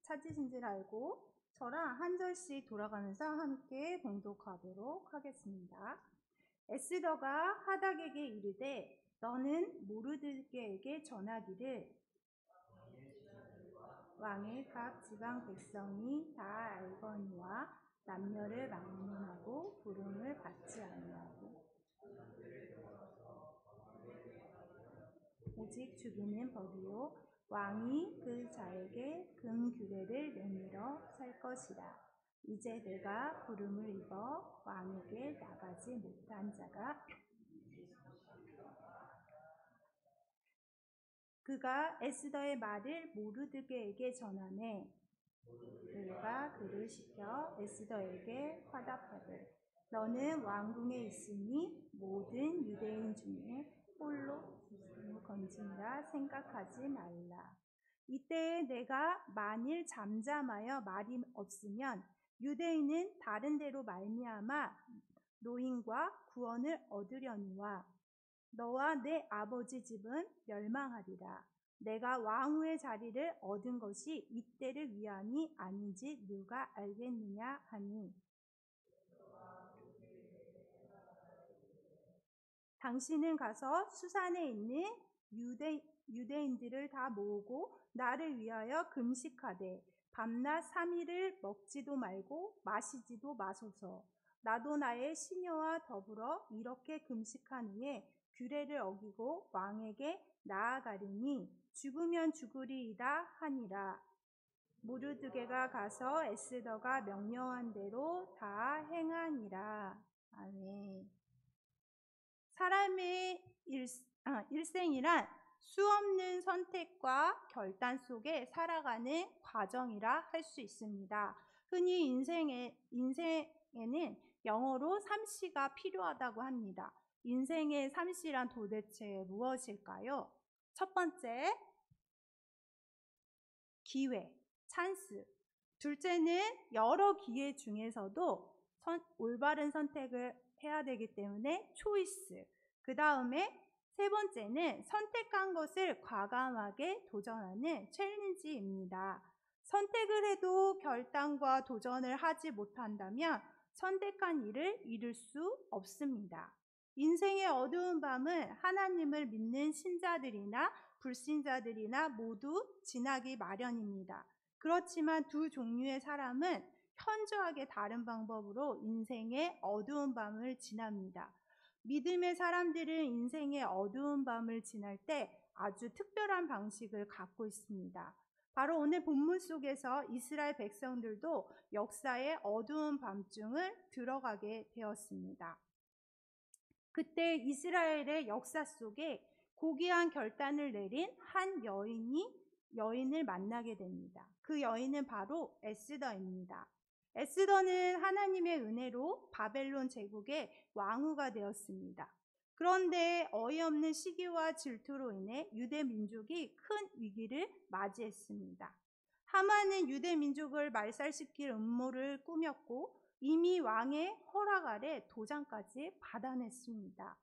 찾으신 줄 알고 저랑 한 절씩 돌아가면서 함께 봉독하도록 하겠습니다. 에스더가 하닥에게 이르되 너는 모르드게에게 전하기를 왕의 각 지방 백성이 다 알거니와 남녀를 막론하고 부름을 받지 아니하고 오직 죽이는 법이요 왕이 그 자에게 금규례를 내밀어 살 것이라. 이제 내가 부름을 입어 왕에게 나가지 못한 자가 그가 에스더의 말을 모르드게에게 전하매 그가 그를 시켜 에스더에게 화답하되 너는 왕궁에 있으니 모든 유대인 중에 홀로 건지라 생각하지 말라. 이때에 내가 만일 잠잠하여 말이 없으면 유대인은 다른 데로 말미암아 노임과 구원을 얻으려니와 너와 내 아버지 집은 멸망하리라. 내가 왕후의 자리를 얻은 것이 이때를 위함이 아닌지 누가 알겠느냐 하니 당신은 가서 수산에 있는 유대인들을 다 모으고 나를 위하여 금식하되 밤낮 3일을 먹지도 말고 마시지도 마소서. 나도 나의 시녀와 더불어 이렇게 금식한 후에 규례를 어기고 왕에게 나아가리니 죽으면 죽으리이다 하니라. 모르드게가 가서 에스더가 명령한 대로 다 행하니라. 아멘. 사람의 일생이란 수없는 선택과 결단 속에 살아가는 과정이라 할 수 있습니다. 흔히 인생에는 영어로 3C가 필요하다고 합니다. 인생의 3C란 도대체 무엇일까요? 첫 번째, 기회, 찬스. 둘째는 여러 기회 중에서도 올바른 선택을 해야 되기 때문에 초이스. 그 다음에 세 번째는 선택한 것을 과감하게 도전하는 챌린지입니다. 선택을 해도 결단과 도전을 하지 못한다면 선택한 일을 이룰 수 없습니다. 인생의 어두운 밤은 하나님을 믿는 신자들이나 불신자들이나 모두 지나기 마련입니다. 그렇지만 두 종류의 사람은 현저하게 다른 방법으로 인생의 어두운 밤을 지납니다. 믿음의 사람들은 인생의 어두운 밤을 지날 때 아주 특별한 방식을 갖고 있습니다. 바로 오늘 본문 속에서 이스라엘 백성들도 역사의 어두운 밤중을 들어가게 되었습니다. 그때 이스라엘의 역사 속에 고귀한 결단을 내린 한 여인을 만나게 됩니다. 그 여인은 바로 에스더입니다. 에스더는 하나님의 은혜로 바벨론 제국의 왕후가 되었습니다. 그런데 어이없는 시기와 질투로 인해 유대 민족이 큰 위기를 맞이했습니다. 하만은 유대 민족을 말살시킬 음모를 꾸몄고 이미 왕의 허락 아래 도장까지 받아냈습니다.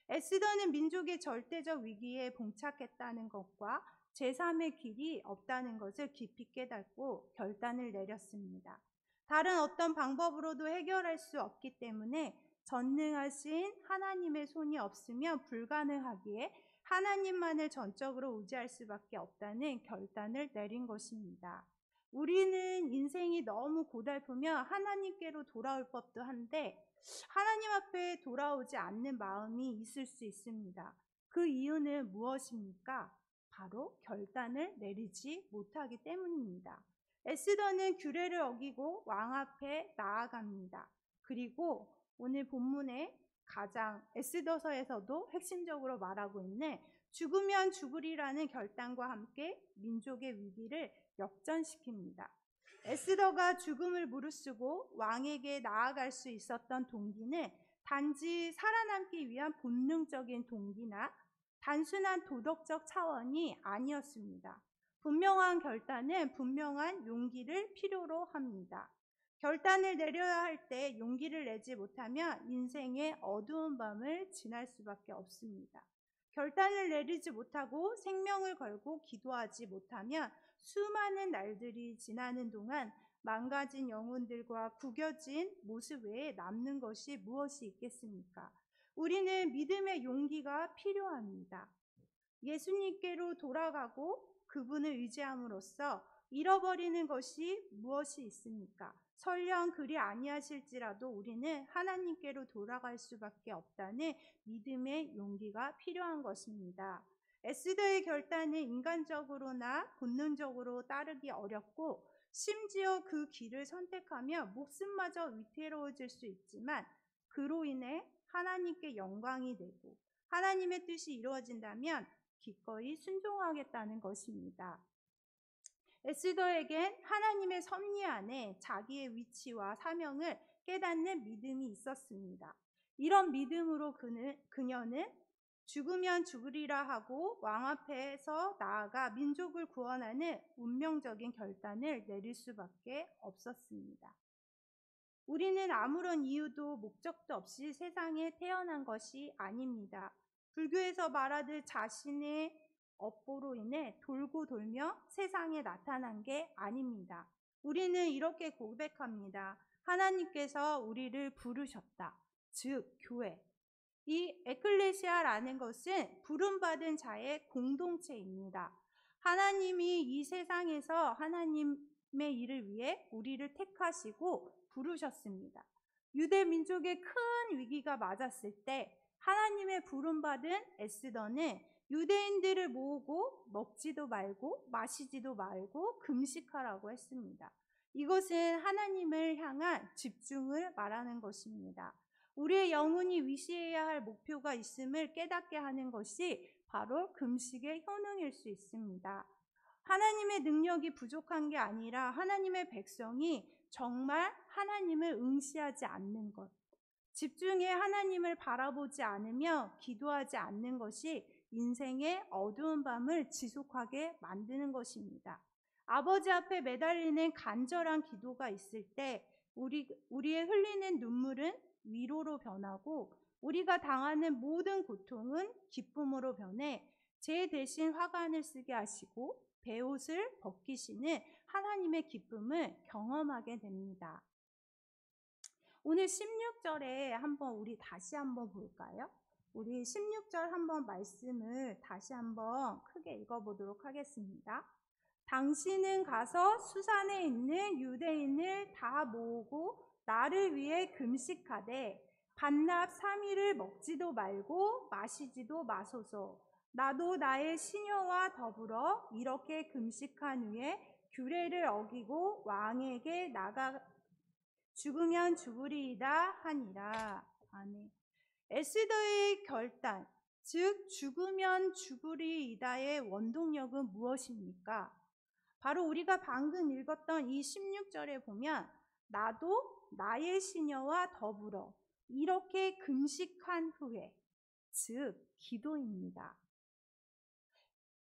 에스더는 민족의 절대적 위기에 봉착했다는 것과 제3의 길이 없다는 것을 깊이 깨닫고 결단을 내렸습니다. 다른 어떤 방법으로도 해결할 수 없기 때문에 전능하신 하나님의 손이 없으면 불가능하기에 하나님만을 전적으로 의지할 수밖에 없다는 결단을 내린 것입니다. 우리는 인생이 너무 고달프면 하나님께로 돌아올 법도 한데 하나님 앞에 돌아오지 않는 마음이 있을 수 있습니다. 그 이유는 무엇입니까? 바로 결단을 내리지 못하기 때문입니다. 에스더는 규례를 어기고 왕 앞에 나아갑니다. 그리고 오늘 본문에 가장 에스더서에서도 핵심적으로 말하고 있는 죽으면 죽으리라는 결단과 함께 민족의 위기를 역전시킵니다. 에스더가 죽음을 무릅쓰고 왕에게 나아갈 수 있었던 동기는 단지 살아남기 위한 본능적인 동기나 단순한 도덕적 차원이 아니었습니다. 분명한 결단은 분명한 용기를 필요로 합니다. 결단을 내려야 할 때 용기를 내지 못하면 인생의 어두운 밤을 지날 수밖에 없습니다. 결단을 내리지 못하고 생명을 걸고 기도하지 못하면 수많은 날들이 지나는 동안 망가진 영혼들과 구겨진 모습 외에 남는 것이 무엇이 있겠습니까? 우리는 믿음의 용기가 필요합니다. 예수님께로 돌아가고 그분을 의지함으로써 잃어버리는 것이 무엇이 있습니까? 설령 그리 아니하실지라도 우리는 하나님께로 돌아갈 수밖에 없다는 믿음의 용기가 필요한 것입니다. 에스더의 결단은 인간적으로나 본능적으로 따르기 어렵고 심지어 그 길을 선택하며 목숨마저 위태로워질 수 있지만 그로 인해 하나님께 영광이 되고 하나님의 뜻이 이루어진다면 기꺼이 순종하겠다는 것입니다. 에스더에겐 하나님의 섭리 안에 자기의 위치와 사명을 깨닫는 믿음이 있었습니다. 이런 믿음으로 그녀는 죽으면 죽으리라 하고 왕 앞에서 나아가 민족을 구원하는 운명적인 결단을 내릴 수밖에 없었습니다. 우리는 아무런 이유도 목적도 없이 세상에 태어난 것이 아닙니다. 불교에서 말하듯 자신의 업보로 인해 돌고 돌며 세상에 나타난 게 아닙니다. 우리는 이렇게 고백합니다. 하나님께서 우리를 부르셨다. 즉 교회. 이 에클레시아라는 것은 부름받은 자의 공동체입니다. 하나님이 이 세상에서 하나님의 일을 위해 우리를 택하시고 부르셨습니다. 유대 민족의 큰 위기가 맞았을 때 하나님의 부름받은 에스더는 유대인들을 모으고 먹지도 말고 마시지도 말고 금식하라고 했습니다. 이것은 하나님을 향한 집중을 말하는 것입니다. 우리의 영혼이 위시해야 할 목표가 있음을 깨닫게 하는 것이 바로 금식의 효능일 수 있습니다. 하나님의 능력이 부족한 게 아니라 하나님의 백성이 정말 하나님을 응시하지 않는 것, 집중해 하나님을 바라보지 않으며 기도하지 않는 것이 인생의 어두운 밤을 지속하게 만드는 것입니다. 아버지 앞에 매달리는 간절한 기도가 있을 때 우리의 흘리는 눈물은 위로로 변하고 우리가 당하는 모든 고통은 기쁨으로 변해 제 대신 화관을 쓰게 하시고 베옷을 벗기시는 하나님의 기쁨을 경험하게 됩니다. 오늘 16절에 우리 다시 한번 볼까요? 우리 16절 한번 말씀을 다시 한번 크게 읽어보도록 하겠습니다. 당신은 가서 수산에 있는 유대인을 다 모으고 나를 위해 금식하되 반납 3일을 먹지도 말고 마시지도 마소서. 나도 나의 시녀와 더불어 이렇게 금식한 후에 규례를 어기고 왕에게 나가 죽으면 죽으리이다 하니라. 아멘. 에스더의 결단, 즉 죽으면 죽으리이다의 원동력은 무엇입니까? 바로 우리가 방금 읽었던 이 16절에 보면 나도 나의 시녀와 더불어 이렇게 금식한 후에, 즉 기도입니다.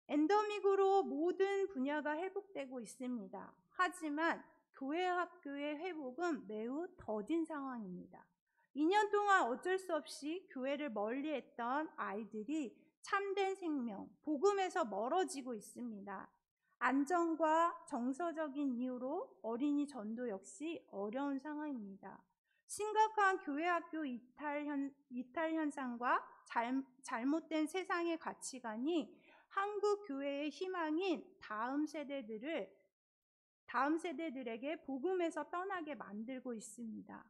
엔더믹으로 모든 분야가 회복되고 있습니다. 하지만 교회 학교의 회복은 매우 더딘 상황입니다. 2년 동안 어쩔 수 없이 교회를 멀리했던 아이들이 참된 생명, 복음에서 멀어지고 있습니다. 안전과 정서적인 이유로 어린이 전도 역시 어려운 상황입니다. 심각한 교회 학교 이탈 현상과 잘못된 세상의 가치관이 한국 교회의 희망인 다음 세대들에게 복음에서 떠나게 만들고 있습니다.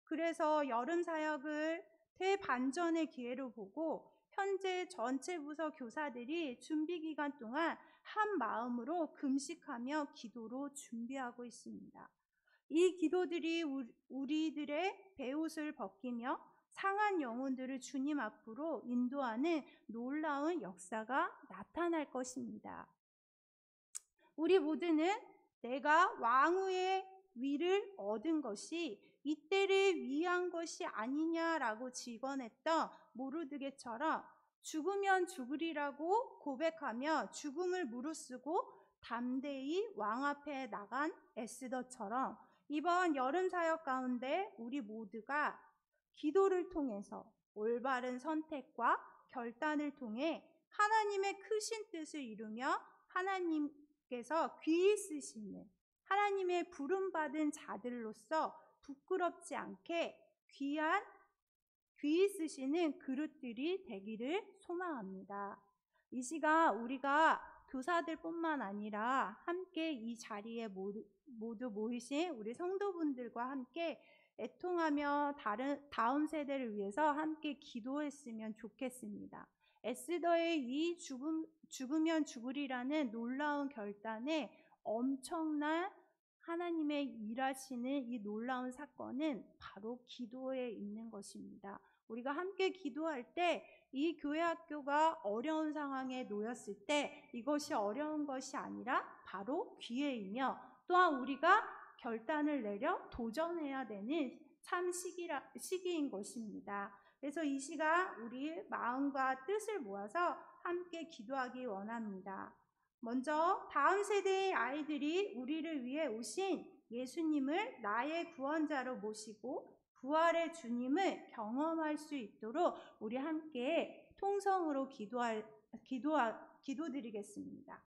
그래서 여름 사역을 대반전의 기회로 보고 현재 전체 부서 교사들이 준비 기간 동안 한 마음으로 금식하며 기도로 준비하고 있습니다. 이 기도들이 우리들의 베옷을 벗기며 상한 영혼들을 주님 앞으로 인도하는 놀라운 역사가 나타날 것입니다. 우리 모두는 내가 왕후의 위를 얻은 것이 이때를 위한 것이 아니냐라고 직언했던 모르드게처럼 죽으면 죽으리라고 고백하며 죽음을 무릅쓰고 담대히 왕 앞에 나간 에스더처럼 이번 여름 사역 가운데 우리 모두가 기도를 통해서 올바른 선택과 결단을 통해 하나님의 크신 뜻을 이루며 주께서 귀히 쓰시는 하나님의 부름받은 자들로서 부끄럽지 않게 귀히 쓰시는 그릇들이 되기를 소망합니다. 이 시간 우리가 교사들뿐만 아니라 함께 이 자리에 모두 모이신 우리 성도분들과 함께 애통하며 다음 세대를 위해서 함께 기도했으면 좋겠습니다. 에스더의 이 죽으면 죽으리라는 놀라운 결단에 엄청난 하나님의 일하시는 이 놀라운 사건은 바로 기도에 있는 것입니다. 우리가 함께 기도할 때 이 교회 학교가 어려운 상황에 놓였을 때 이것이 어려운 것이 아니라 바로 기회이며, 또한 우리가 결단을 내려 도전해야 되는 참 시기인 것입니다. 그래서 이 시간 우리 마음과 뜻을 모아서 함께 기도하기 원합니다. 먼저 다음 세대의 아이들이 우리를 위해 오신 예수님을 나의 구원자로 모시고 부활의 주님을 경험할 수 있도록 우리 함께 통성으로 기도드리겠습니다.